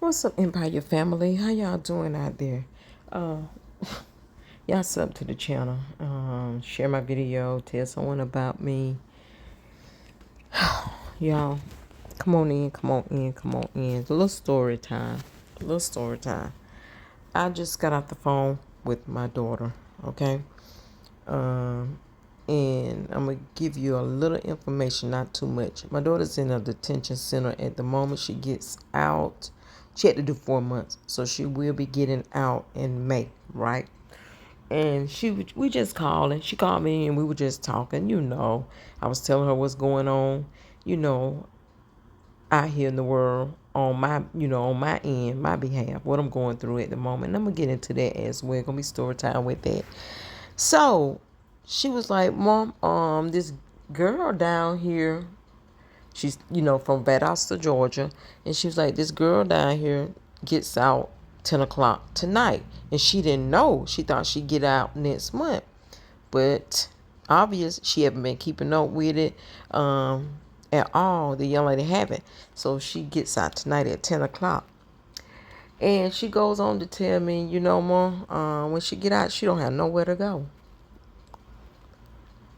What's up, Empire family? How y'all doing out there? Uh, y'all sub to the channel. Share my video. Tell someone about me. Y'all, come on in, come on in, come on in. It's a little story time. A little story time. I just got off the phone with my daughter, okay? And I'm going to give you a little information, not too much. My daughter's in a detention center at the moment. She gets out. She had to do 4 months, so she will be getting out in May, right? And we just calling. She called me and we were just talking. I was telling her what's going on, you know, out here in the world on my end, my behalf, what I'm going through at the moment. And I'm gonna get into that as well. Gonna be story time with that. So she was like, Mom, this girl down here, she's, from Valdosta, Georgia. And she was like, this girl down here gets out 10 o'clock tonight. And she didn't know. She thought she'd get out next month. But obvious, she haven't been keeping up with it at all. The young lady haven't. So she gets out tonight at 10 o'clock. And she goes on to tell me, Mom, when she get out, she don't have nowhere to go.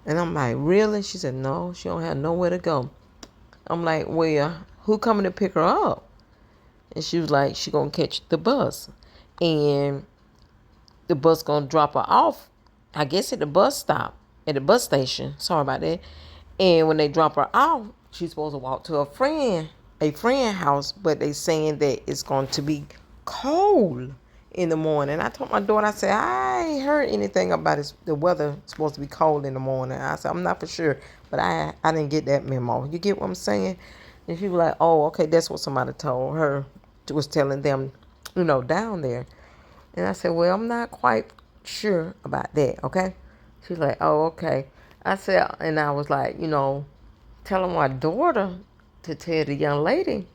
And I'm like, really? She said, no, she don't have nowhere to go. I'm like, well, who coming to pick her up? And she was like, she gonna catch the bus. And the bus gonna drop her off, I guess at the bus stop, at the bus station. Sorry about that. And when they drop her off, she's supposed to walk to a friend house, but they saying that it's going to be cold in the morning. I told my daughter, I said, I ain't heard anything about it. The weather supposed to be cold in the morning. I said, I'm not for sure, but I didn't get that memo. You get what I'm saying? And she was like, oh, okay, that's what somebody told her, was telling them, down there. And I said, well, I'm not quite sure about that, okay? She's like, oh, okay. I said, and I was like, telling my daughter to tell the young lady,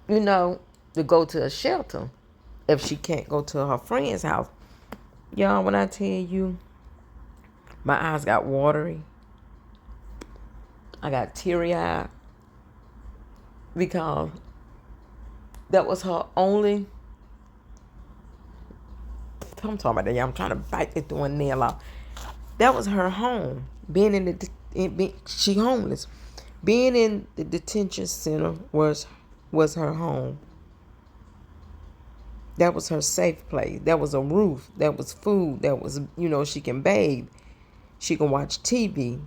to go to a shelter if she can't go to her friend's house. Y'all, when I tell you, my eyes got watery. I got teary-eyed because that was her only... I'm talking about that, y'all. I'm trying to bite it through a nail off. That was her home. She homeless. Being in the detention center was her home. That was her safe place. That was a roof. That was food. That was, she can bathe. She can watch TV.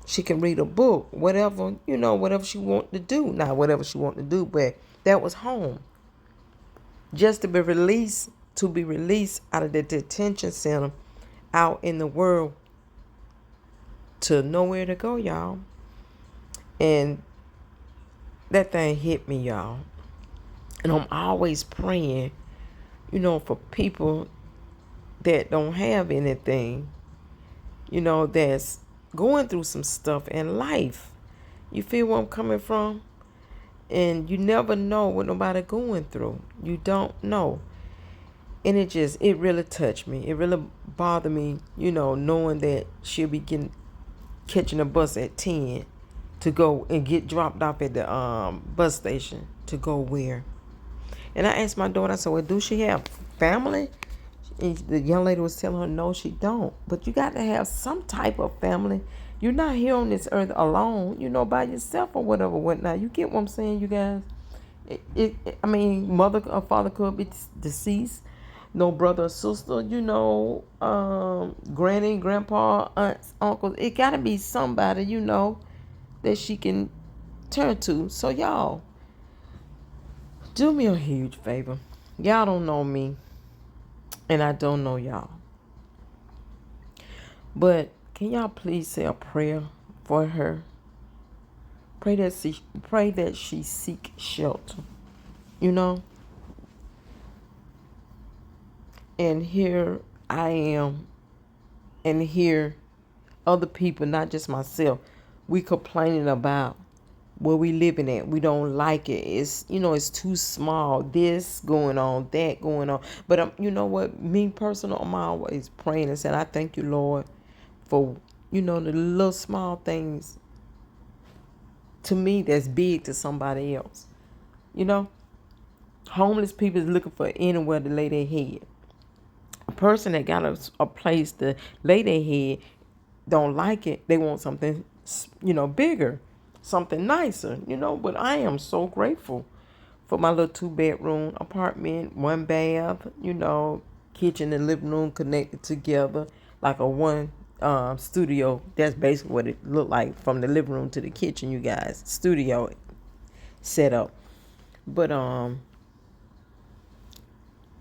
She can read a book. Whatever, whatever she want to do. Not whatever she want to do, but that was home. Just to be released out of the detention center, out in the world, to nowhere to go, y'all. And that thing hit me, y'all. And I'm always praying, for people that don't have anything, that's going through some stuff in life. You feel where I'm coming from? And you never know what nobody going through. You don't know. And it really touched me. It really bothered me, knowing that she'll be catching a bus at 10 to go and get dropped off at the bus station to go where. And I asked my daughter, I said, well, do she have family? And the young lady was telling her, no, she don't. But you got to have some type of family. You're not here on this earth alone, by yourself or whatever, whatnot. You get what I'm saying, you guys? Mother or father could be deceased. No brother or sister, granny, grandpa, aunts, uncles. It got to be somebody, that she can turn to. So, y'all, do me a huge favor. Y'all don't know me, and I don't know y'all. But can y'all please say a prayer for her? Pray that she seek shelter. And here I am, and here other people, not just myself, we complaining about where we living at. We don't like it. It's too small. This going on, that going on. But you know what? Me personal, I'm always praying and saying, I thank you, Lord, for the little small things to me that's big to somebody else. Homeless people is looking for anywhere to lay their head. A person that got a place to lay their head don't like it. They want something, bigger, something nicer, But I am so grateful for my little 2-bedroom apartment, 1 bath, kitchen and living room connected together like a one studio. That's basically what it looked like from the living room to the kitchen, you guys. Studio set up. But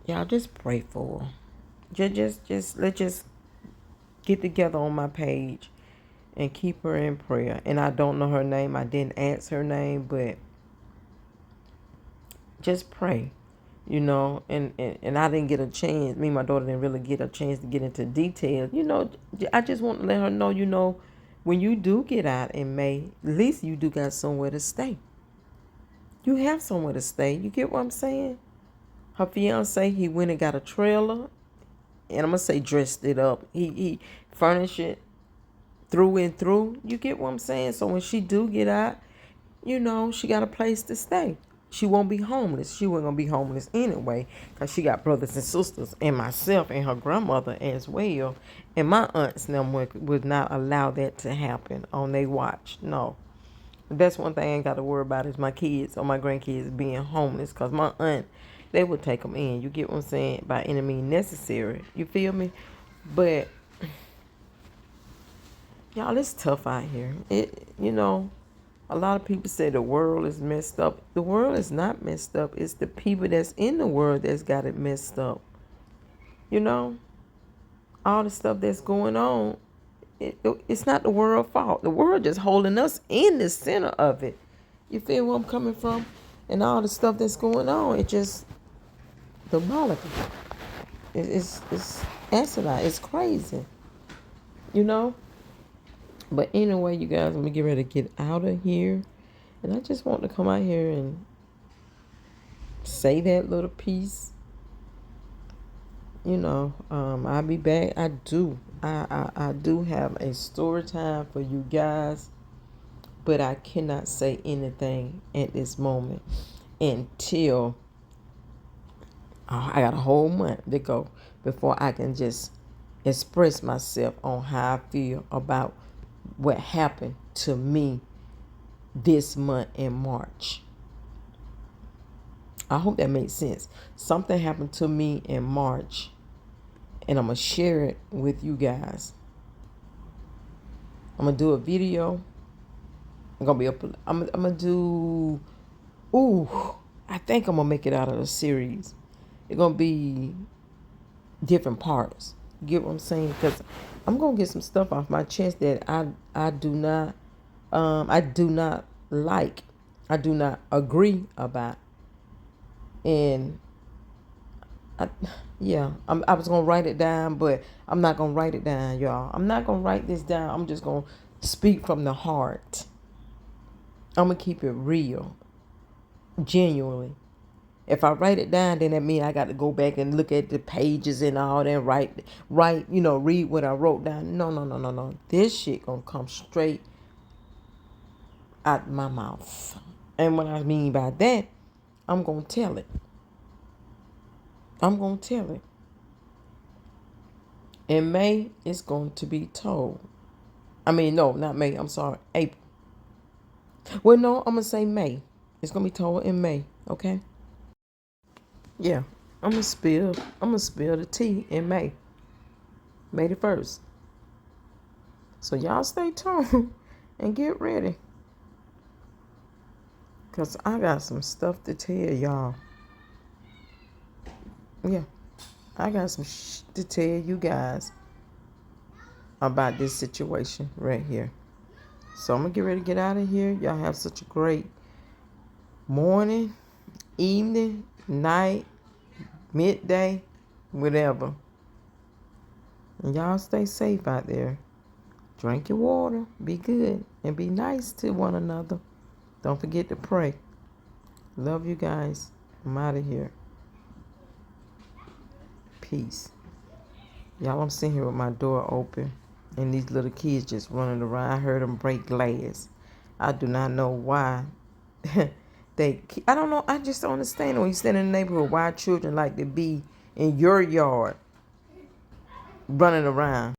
y'all just pray for her. Let's just get together on my page and keep her in prayer. And I don't know her name. I didn't ask her name, but just pray, and I didn't get a chance. Me and my daughter didn't really get a chance to get into details. I just want to let her know, when you do get out in May, at least you do got somewhere to stay. You have somewhere to stay. You get what I'm saying? Her fiance, he went and got a trailer, and I'm gonna say dressed it up. He furnished it through and through. You get what I'm saying? So when she do get out, she got a place to stay. She won't be homeless. She wasn't gonna be homeless anyway, because she got brothers and sisters and myself and her grandmother as well. And my aunts and them would not allow that to happen on their watch. No. That's one thing I ain't got to worry about is my kids or my grandkids being homeless, because my aunt, they would take them in. You get what I'm saying? By any means necessary. You feel me? But y'all, it's tough out here. A lot of people say the world is messed up. The world is not messed up. It's the people that's in the world that's got it messed up. All the stuff that's going on, it's not the world's fault. The world just holding us in the center of it. You feel where I'm coming from? And all the stuff that's going on, it just diabolical. It's asinine. It's crazy. But anyway, you guys, I'm going to get ready to get out of here. And I just want to come out here and say that little piece. I'll be back. I do have a story time for you guys. But I cannot say anything at this moment until I got a whole month to go before I can just express myself on how I feel about what happened to me this month in March. I hope that makes sense. Something happened to me in March, and I'm going to share it with you guys. I'm going to do a video. I'm going to do, I think I'm going to make it out of a series. It's going to be different parts. You get what I'm saying? Because I'm going to get some stuff off my chest that I do not like. I do not agree about. And I was going to write it down, but I'm not going to write it down, y'all. I'm not going to write this down. I'm just going to speak from the heart. I'm going to keep it real, genuinely. If I write it down, then that means I got to go back and look at the pages and all that, write, read what I wrote down. No. This shit going to come straight out my mouth. And what I mean by that, I'm going to tell it. In May, it's going to be told. No, not May. I'm sorry. April. Well, no, I'm going to say May. It's going to be told in May. Okay? Yeah. I'm going to spill the tea in May. May the 1st. So y'all stay tuned and get ready. Because I got some stuff to tell y'all. Yeah. I got some to tell you guys about this situation right here. So I'm going to get ready to get out of here. Y'all have such a great morning, evening, night, midday, whatever. And y'all stay safe out there. Drink your water, be good, and be nice to one another. Don't forget to pray. Love you guys. I'm out of here. Peace. Y'all, I'm sitting here with my door open and these little kids just running around. I heard them break glass. I do not know why I don't know. I just don't understand when you stand in the neighborhood why children like to be in your yard running around.